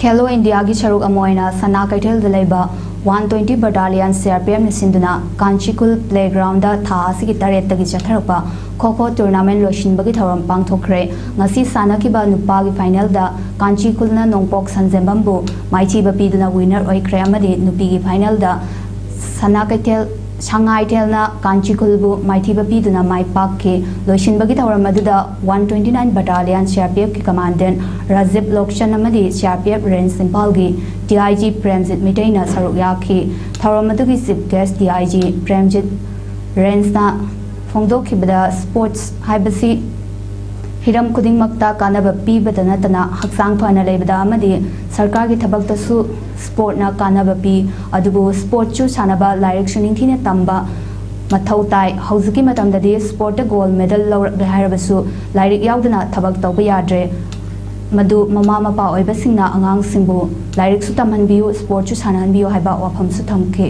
KHO India की सरुक अमोइना सना कैथेल दलेबा 120 Battalion CRPF ने सिंधुना कांचीकुल प्लेग्राउंड था की तरेत की चथरपा खो-खो टूर्नामेंट लोशिनबगी थौरम पांगथोखरे ngasi सानाकिबा नुपागी फाइनल दा कांचीकुलना नोंगपोक संजेंबमबु माइचीबा पीदुना विनर ओइख्रे अमदि नुपीगी फाइनल दा सना कैथेल Shanghai Telna Kanchikulbu Maitiba Piduna Mai Parki Loishinbagi Maduda 129 Battalion CRPF Commandant Razib Lokshan Amadi CRPF Range Simpalgi DIG Premjit Mitaina Saruyaki Tauramadu Zip Guest DIG Premjit Range Na Fongdokibada Sports Hibasi Hiram Kuding Makta Kanaba Pibada Natana Haksang Pana Lebada Amadi Sarkagi Tabaktasu Sport na kanaba pi adubu sport chu sanaba lairik suning thine tamba mathau tai hauzuki matamdadi sport gold medal lawrak harabasu lairik yauduna thabak tawba yadre madu mama mapa oiba singna angang singbu lairik su tamhanbiu sport chu sanhanbiu haiba wafam su thamke